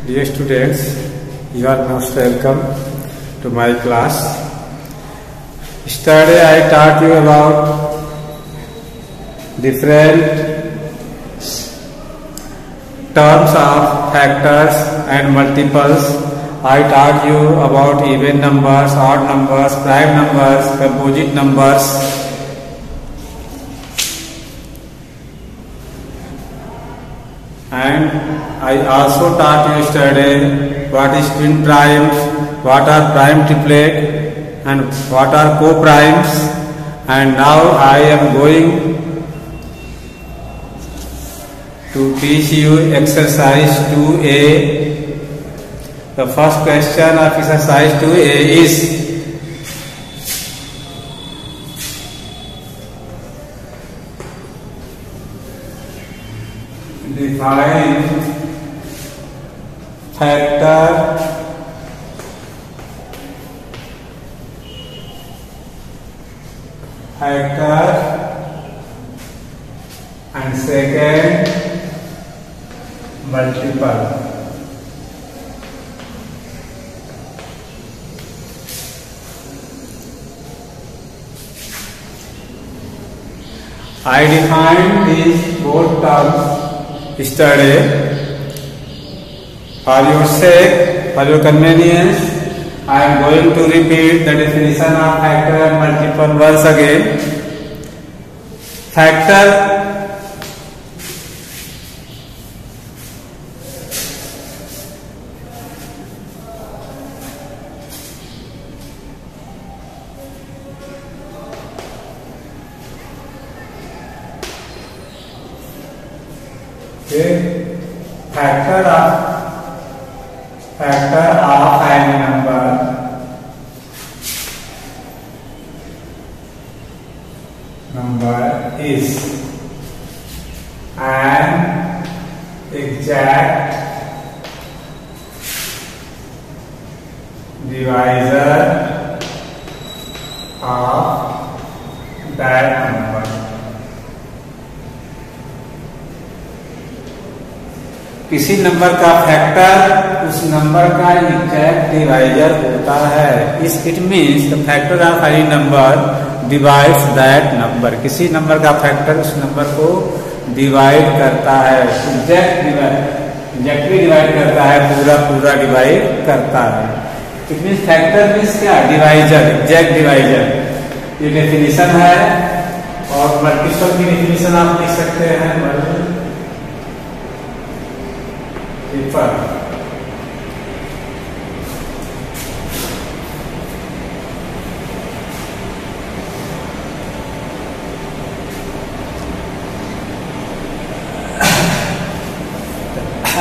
Dear students, you are most welcome to my class. Yesterday I taught you about different terms of factors and multiples. I taught you about even numbers, odd numbers, prime numbers, composite numbers. And I also taught you yesterday what is twin primes, what are prime triplet, and what are co-primes. And now I am going to teach you exercise 2A. The first question of exercise 2A is define factor and second multiple. I defined these both terms yesterday. For your sake, for your convenience, I am going to repeat the definition of factor and multiple once again. Factor factor of any number is an exact divisor of that number. किसी number का factor उस number का exact divisor होता है. It means the factor of any number divides that number. किसी number का factor उस number को डिवाइड करता है, एग्जैक्टली डिवाइड करता है, पूरा डिवाइड करता है. इट मीन्स फैक्टर मीन्स क्या? Divisor, exact divisor. ये डेफिनेशन है. और मल्टीपल की डेफिनेशन आप लिख सकते हैं.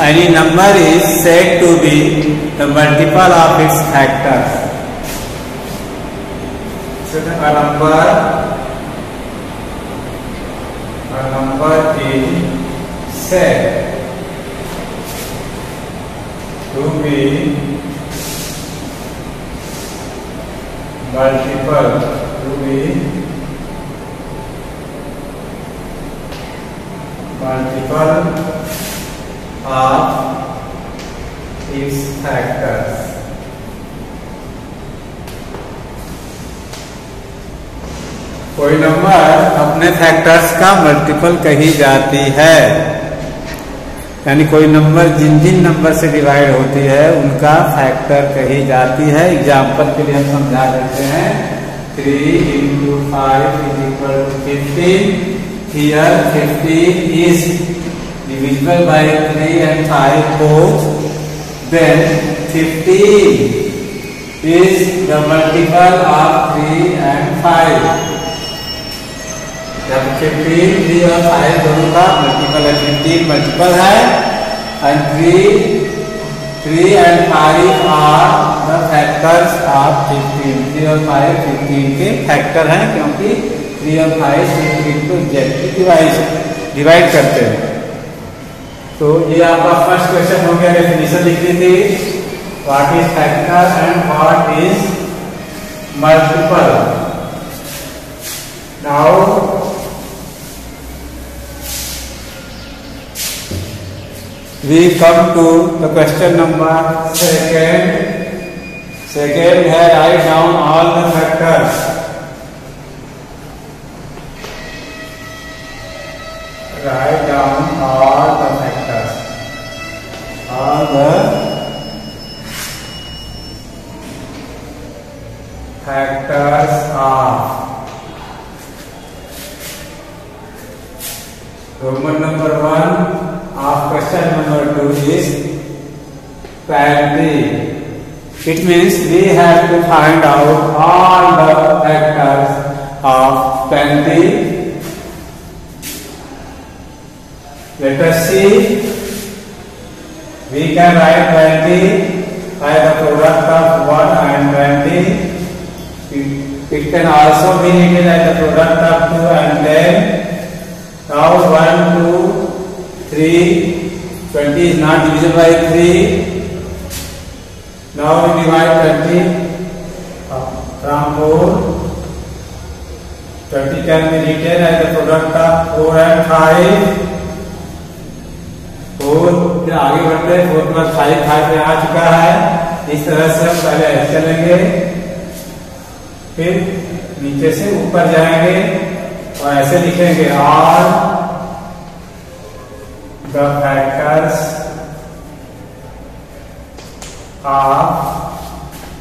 Any number is said to be the multiple of its factors. So a number is said to be multiple of its factors. कोई नंबर अपने फैक्टर्स का मल्टीपल कही जाती है. यानी कोई नंबर जिन नंबर से डिवाइड होती है उनका फैक्टर कही जाती है. एग्जाम्पल के लिए हम समझा देते हैं. 3 into 5 is equal to 15. Here 15 is divisible by 3 and 5 both. Then 15 is the multiple of 3 and 5. जब 15 3 और 5 दोनों का मल्टीपल है. 15 मल्टीपल है and 3 and 5 are the factors of 15. 3 और 5 15 के फैक्टर हैं क्योंकि 3 और 5 15 को एग्जैक्टली डिवाइड करते हैं. तो ये आपका फर्स्ट क्वेश्चन हो गया. डेफिनेशन लिखनी थी. What is factor and what is multiple. Now we come to the question number second. Second है write down all the factors. Write down all the factors. All the factors of Roman number 1 of question number 2 is 20. It means we have to find out all the factors of 20. Let us see. We can write 20 as the product of 1 and 20. It can also be written as the product of 2 and 10. Now 1, 2, 3. 20 is not divisible by 3. Now we divide 20 from 4. 20 can be written as the product of 4 and 5. 4 आगे बढ़ते हैं, 4 plus 5 5 पे आ चुका है। इस तरह से हम पहले ऐसे चलेंगे, फिर नीचे से ऊपर जाएंगे और ऐसे लिखेंगे all the factors of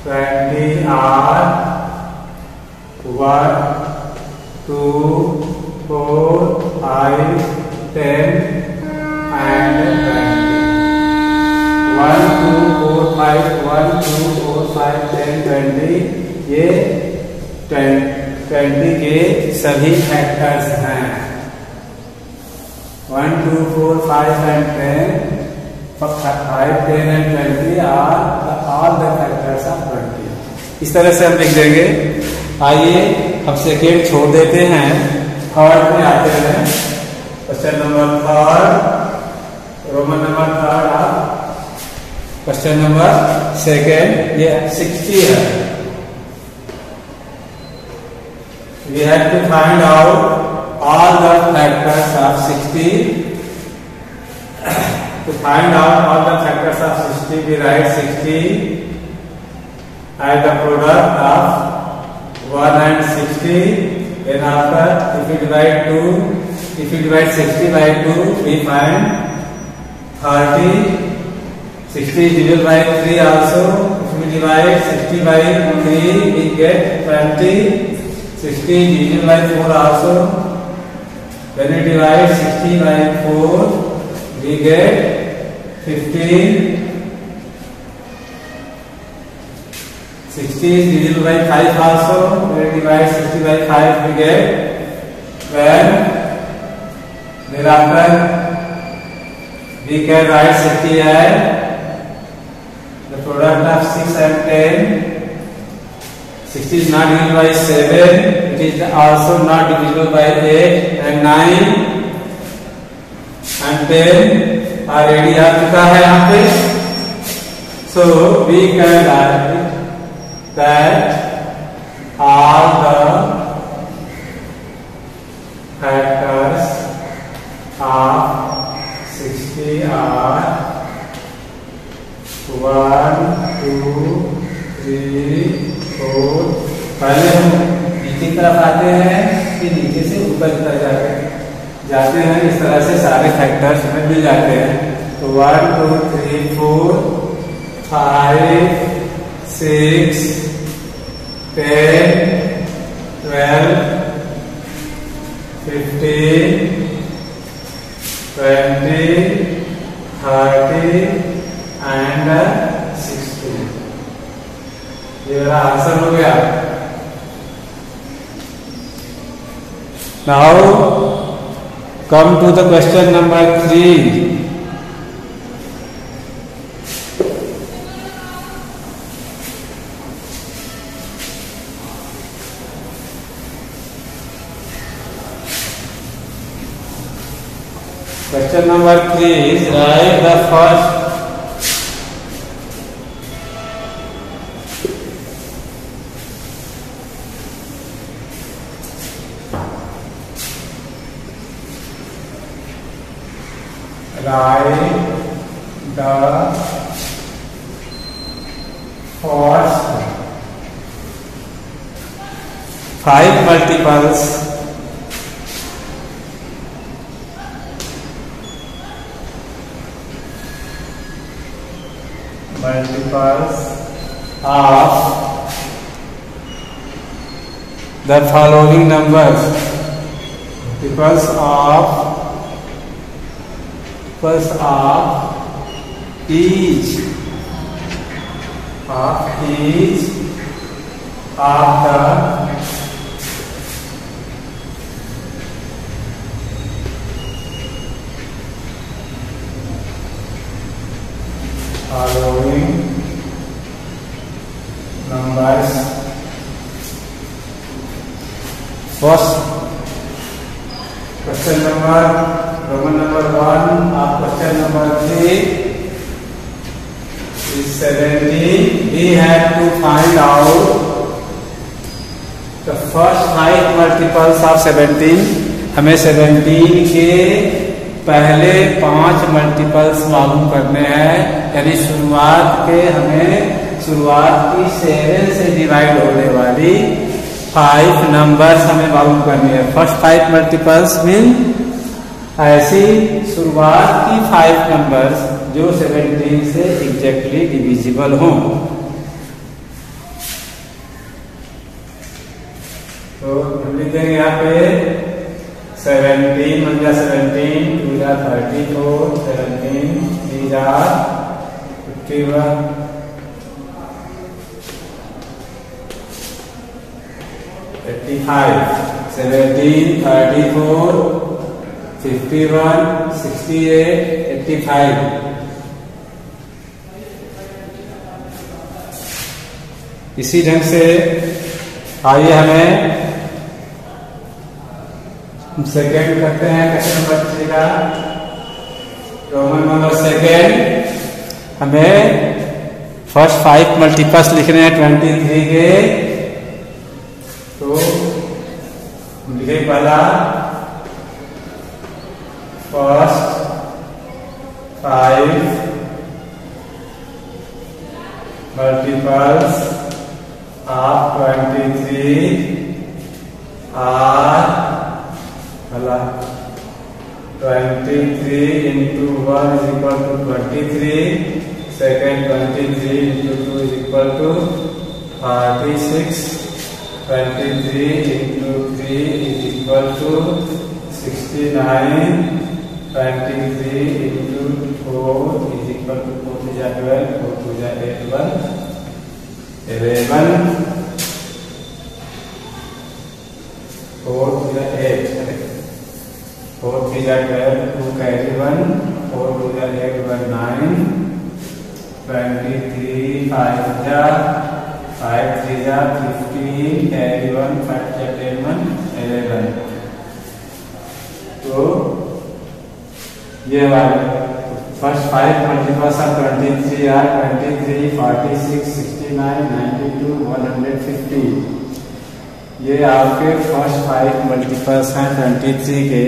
20 are 1, 2, 4, 5, 10 and 20. 1, 2, 4, 5, 1, 2, 4, 5, 10, 20 ये 20 के सभी फैक्टर्स हैं। 1, 2, 4, 5 and 10, 5, 10 and 20 are all the factors of 20. इस तरह से हम लिख देंगे। आइए अब सेकेंड छोड़ देते हैं, थर्ड में आते हैं। क्वेश्चन नंबर 3, रोमन नंबर 3 आप क्वेश्चन नंबर 2 ये 60 है। We have to find out all the factors of 60. To find out all the factors of 60, we write 60 as the product of 1 and 60. Then after, if we divide 60 by 2, we find 30. 60 is divisible by 3 also. If we divide 60 by 3, we get 20. 60 is divisible by 4 also. When we divide 60 by 4, we get 15. 60 is divisible by 5 also. When we divide 60 by 5, we get 12. Thereafter, we can write 60 as the product of 6 and 10. 60 is not divisible by 7. It is also not divisible by 8 and 9 and 10 already आ चुका है यहाँ पे। So we can write that all the factors of 60 are 1, 2, 3, 4। पहले हम नीचे की तरफ आते हैं, फिर नीचे से ऊपर की तरफ जाते हैं। इस तरह से सारे फैक्टर्स हमें मिल जाते हैं। तो 1, 2, 3, 4, 5, 6, 10, 12, 15, 20, 30 and 60। ये मेरा आंसर हो गया। Now come to the question number 3. Question number 3 is write the first write first 5 multiples of the following numbers, multiples of each of the following numbers. First question number, Roman number 1 of question number 3 is 17. We have to find out the first 5 multiples of 17. हमें 17 के पहले 5 multiples मालूम करने हैं, यानी शुरुआत की 7 से डिवाइड होने वाली 5 नंबर्स हमें मालूम करनी है। फर्स्ट 5 मल्टीपल्स मीन ऐसी शुरुआत की 5 नंबर्स जो 17 से एग्जैक्टली डिविजिबल हों। तो हम लिखेंगे यहाँ पे 17 1 जा 17, 2 जा 34, 17 3 जा 51, 85, 17 34 51 68 85। इसी ढंग से आइए हमें सेकेंड करते हैं क्वेश्चन नंबर 3 का। रोमन नंबर सेकेंड, हमें फर्स्ट 5 मल्टीपल्स लिखने हैं 23 के। तो लिखे पहला first 5 multiples of 23 are 23 into 1 is equal to 23. Second 23 into 2 is equal to 46. 23 into 3 is equal to 69. 23 into 4 is equal to 4 to 12, 4 to 8, 11. 4 to 8. 4 3 जा 12, 2 carry 1, 4 2 जा 8 1 9, 23 5 जा 5 3 जा 15, carry 1 5 जा 10 1 11। तो ये वाले फर्स्ट 5 मल्टीपल्स ऑफ 23 आर 23 46 69 92 150। ये आपके फर्स्ट 5 मल्टीपल्स हैं 23 के।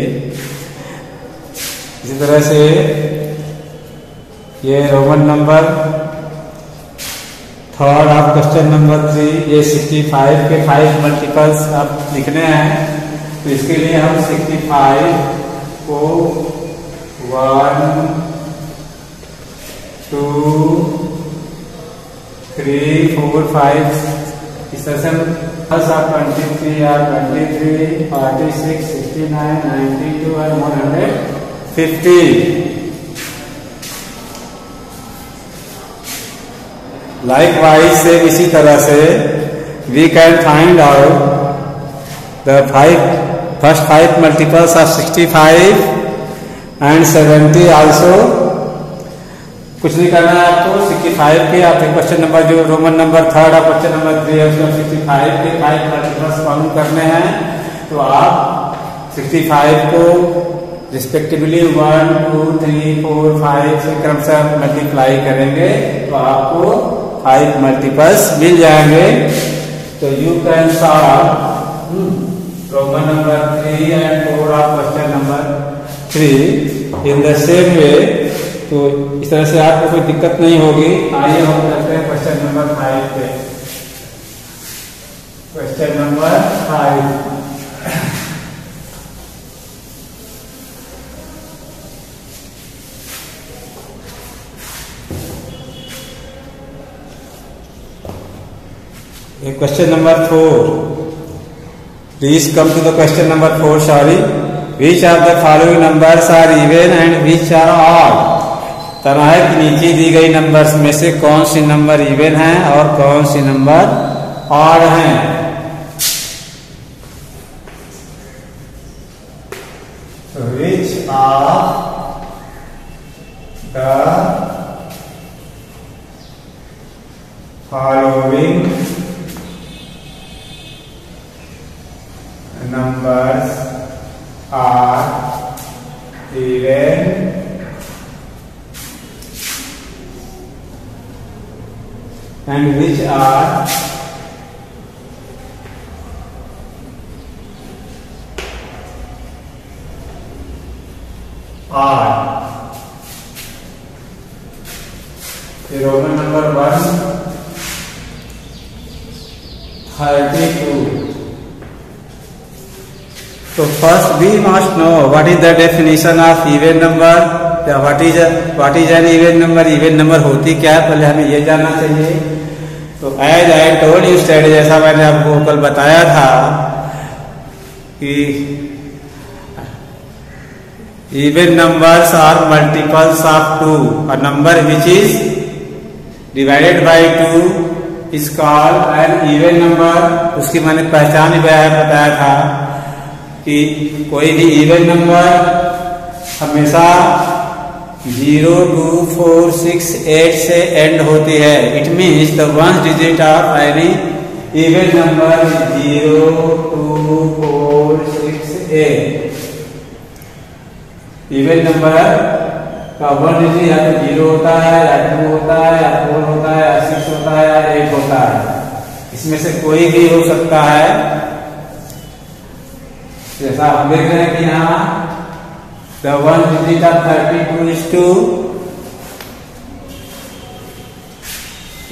इसी तरह से ये Roman number third of question number 3, ये 65 के 5 मल्टीपल्स आप लिखने हैं। तो इसके लिए हम 65 को 1 2 3 4 5 इस तरह से 23 या 23 46 69 92 और 150। लाइकवाइज से इसी तरह से we can find out the first 5 multiples of 65 and 70 also. कुछ नहीं करना है आपको, 65 के आप क्वेश्चन नंबर जो रोमन नंबर थर्ड और क्वेश्चन नंबर 3 है उसमें 65 के 5 मल्टीपल्स मालूम करने हैं। तो आप 65 को रिस्पेक्टिवली 1 2 3 4 5 से क्रमशः मल्टीप्लाई करेंगे तो आपको 5 मल्टीपल्स मिल जाएंगे। तो you can solve Roman number 3 and 4 of question number 3 in the same way तो इस तरह से आपको कोई दिक्कत नहीं होगी। आइए हम करते हैं क्वेश्चन नंबर 5 पे। Question number 5, question number 4. Please come to the question number 4. Sorry. Which of the following numbers are even and which are odd? तरह है कि नीचे दी गई नंबर्स में से कौन सी नंबर इवन हैं और कौन सी नंबर ऑड हैं। Which of the following numbers are even and which are odd? Roman number 1, 32. So first we must know what is the definition of even number, या what is an even number, even number होती क्या है, पहले हमें ये जानना चाहिए। तो as I told you yesterday, जैसा मैंने आपको कल बताया था कि even numbers are multiples of 2, a number which is divided by 2 is called an even number। उसकी मैंने पहचान ही बताया था कि कोई भी इवन नंबर हमेशा 0, 2, 4, 6, 8 से एंड होती है। It means the one digit of any even number 0, 2, 4, 6, 8। Even number का वन डिजिट या तो 0 होता है या 2 होता है या 4 होता है या 6 होता है या 8 होता है। इसमें से कोई भी हो सकता है। जैसा हम देख रहे हैं कि यहाँ the one digit of 32 is 2,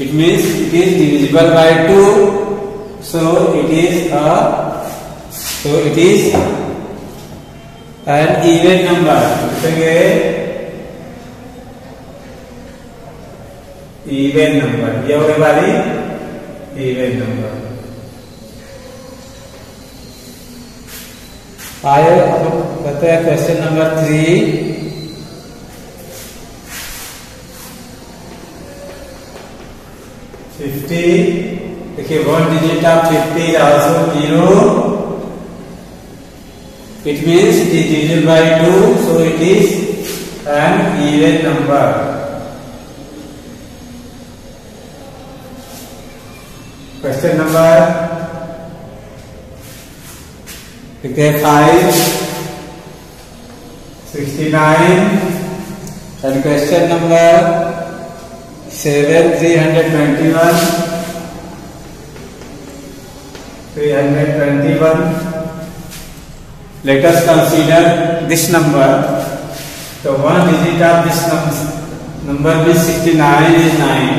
it means it is divisible by 2, so it is an even number। even number, ये होने वाली even number। आइए अब करते हैं क्वेश्चन नंबर 3। देखिए one digit of 50 is also 0, it means it is divisible by 2, so it is an even number। Question number 5, 69 and question number 7, 321। Let us consider this number। The one digit of this number is 69 is 9,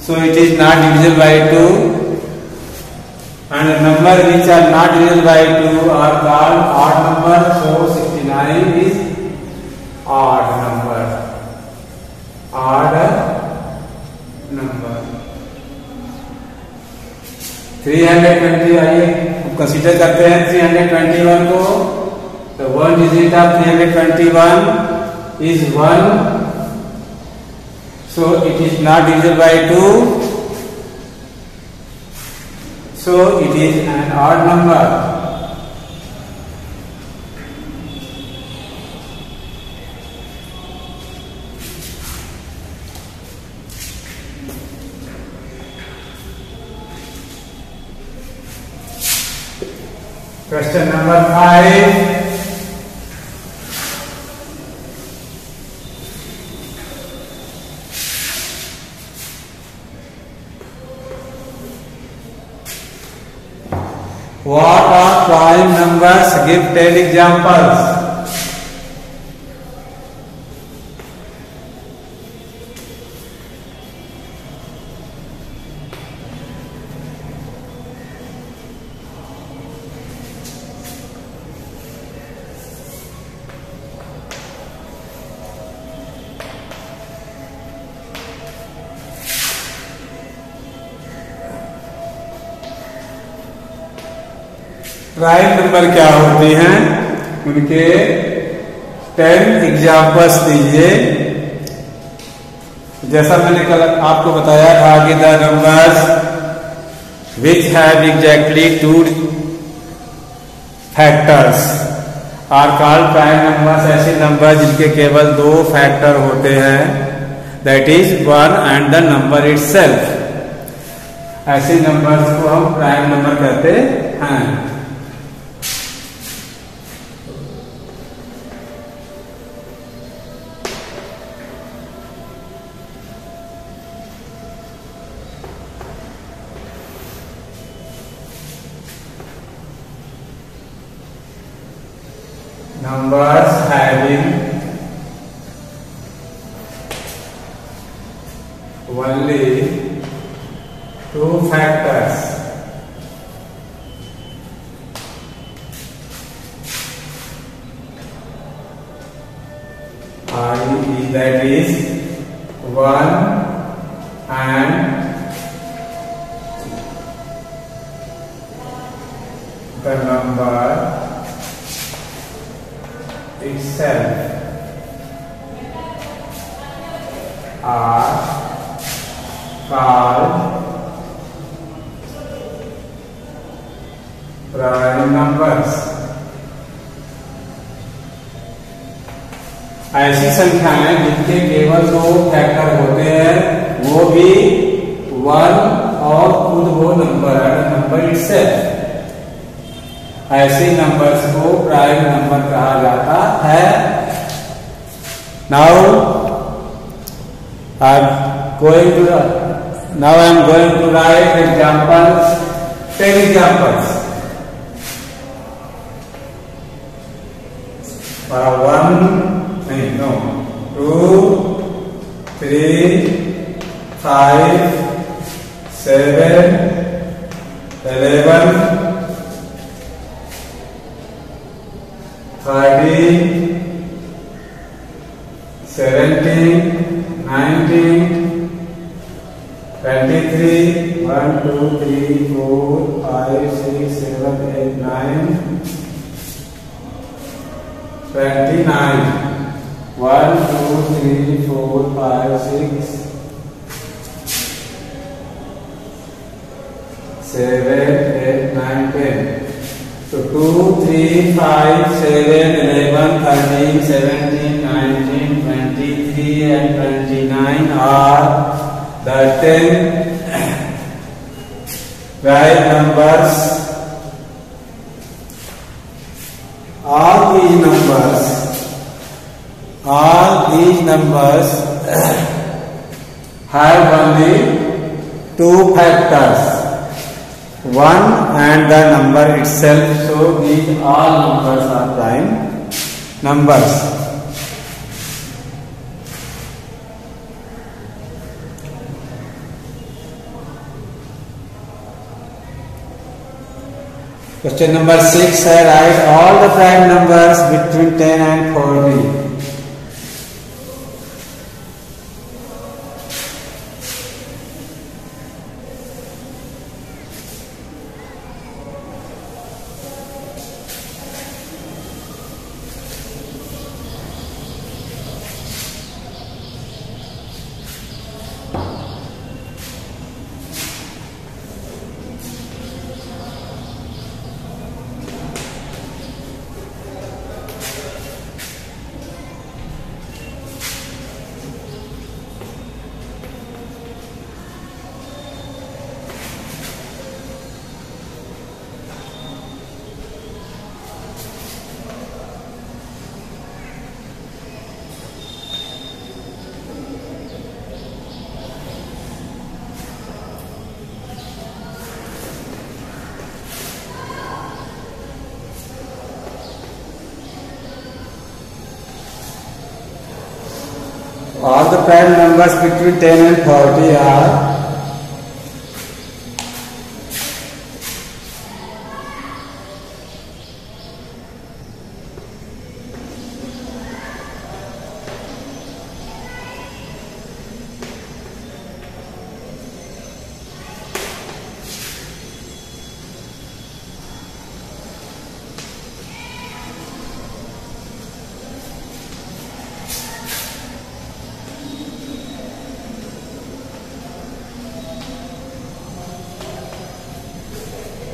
so it is not divisible by 2, and the number which are not divisible by 2 are called odd number, so 69 is odd number। odd number 320। आइए consider करते हैं 321 को। The one digit of 321 is 1, so it is not divisible by 2, so it is an odd number। Question number 5। What are prime numbers? Give 10 examples। Prime number क्या होती हैं, उनके 10 examples दीजिए। जैसा मैंने कल आपको बताया था कि the numbers which have exactly 2 factors are called prime numbers. ऐसे नंबर जिनके केवल 2 फैक्टर होते हैं, that is 1 and the number itself. ऐसे नंबर्स को हम प्राइम नंबर कहते हैं। Numbers having only 2 factors i.e. that is 1 and the number itself are called prime numbers। ऐसी संख्याएं जिनके केवल 2 फैक्टर होते हैं, वो भी 1 और खुद वो नंबर है, नंबर इटसेल्फ, ऐसे नंबर्स को प्राइम नंबर कहा जाता है। Now I am going to write examples, 10 examples. 2, 3, 5, 7, 11, 13, 17, 19, 23, 1, 2, 3, 4, 5, 6, 7, 8, 9, 29, 1, 2, 3, 4, 5, 6, 7, 8, 9, 10. So 2, 3, 5, 7, 11, 13, 17, 19, 23 and 29 are the 10 prime numbers. All these numbers have only 2 factors, 1 and the number itself, so these all numbers are prime numbers. Question number 6 है, write all the prime numbers between 10 and 40. All the prime numbers between 10 and 40 are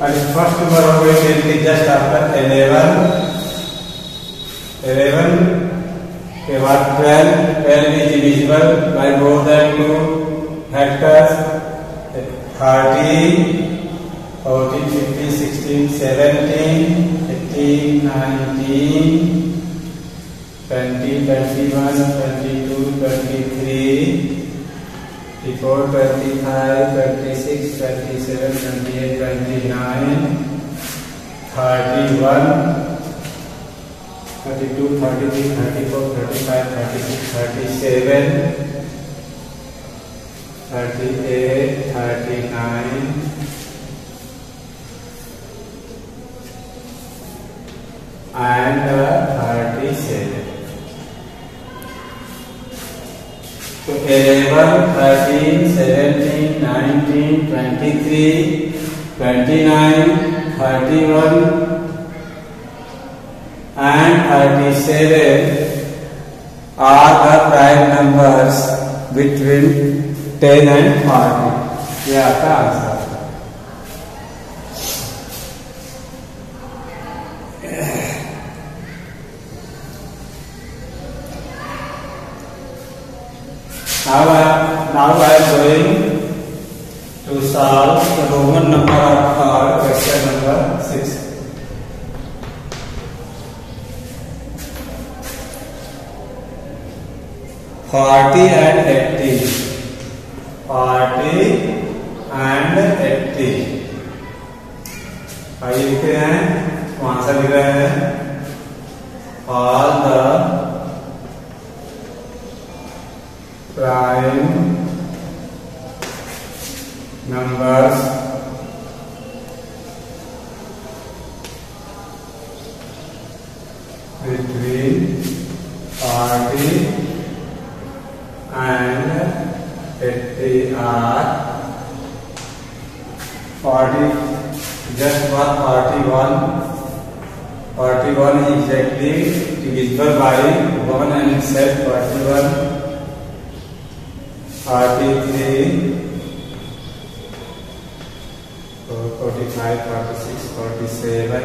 and first number of it will be just after 11 के बाद 12 is divisible by more than 2 factors 30 14 15 16 17 18 19 20 21 22 23 24 25 26 27 28 29 31 32 33 34 35 36 37 38 39 and 37. So 11, 13, 17, 19, 23, 29, 31 and 37 are the prime numbers between 10 and 40. ये आपका answer. Now I am going to solve the Roman number of question number 6. Forty and 80. 40 and 80. आइए लिखते हैं, answer लिख रहे हैं। All the prime numbers between 40 and 80 are 40 just for 41. 41 is exactly divisible by 1 and itself 41. 43, 45, 46, 47,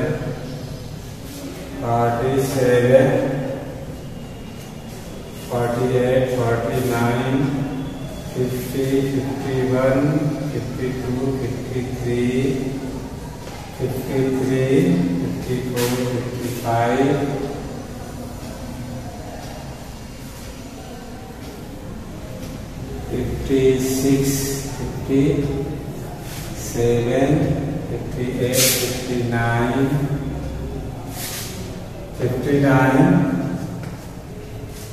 47, 48, 49, 50, 51, 52, 53, 53, 54, 55, 56, 57, 58, 59, 59,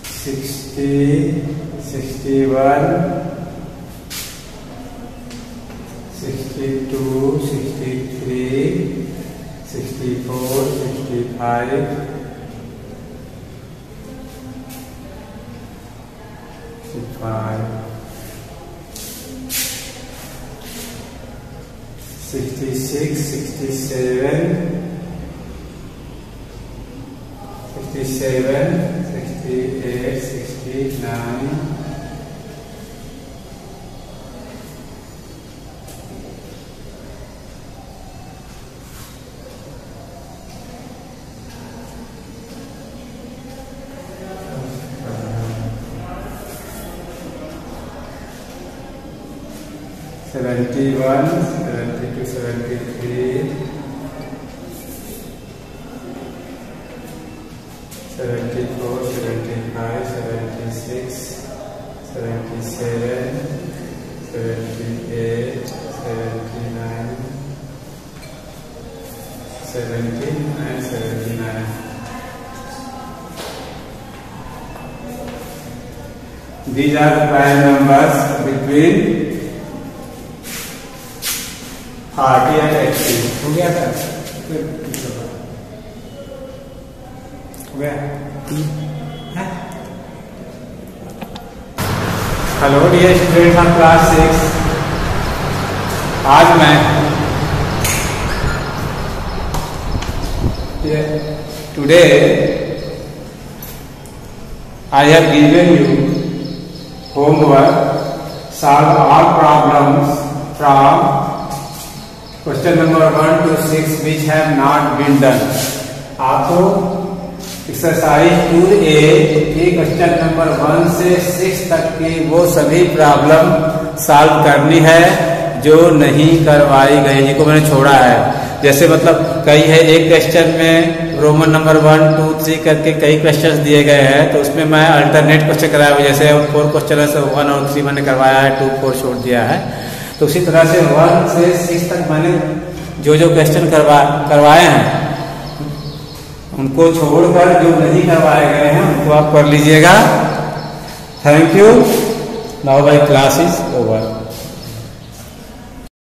60, 61, 62, 63, 64, 65, 65, 66, 67, 67, 68, 69, 71, 72, 73, 74, 75, 76, 77, 78, 79, 70 and 79. These are the prime numbers between 40 and 80. हो गया था? हो गया? Hello dear students of class 6, आज मैं today I have given you homework, solve all problems from question number 1 to 6 which have not been done। आपको exercise 2A के question number 1 से 6 तक की वो सभी प्रॉब्लम सॉल्व करनी है जो नहीं करवाई गई, जिनको मैंने छोड़ा है। जैसे मतलब कई है, एक क्वेश्चन में रोमन नंबर 1 2 3 करके कई क्वेश्चंस दिए गए हैं, तो उसमें मैं अल्टरनेट क्वेश्चन कराया हुआ, जैसे 4 क्वेश्चन है, 1 और 3 मैंने करवाया है, 2 4 छोड़ दिया है। तो उसी तरह से 1 से 6 तक मैंने जो जो क्वेश्चन करवाए हैं उनको छोड़कर जो नहीं करवाए गए हैं उनको आप कर लीजिएगा। Thank you. Now my class is over.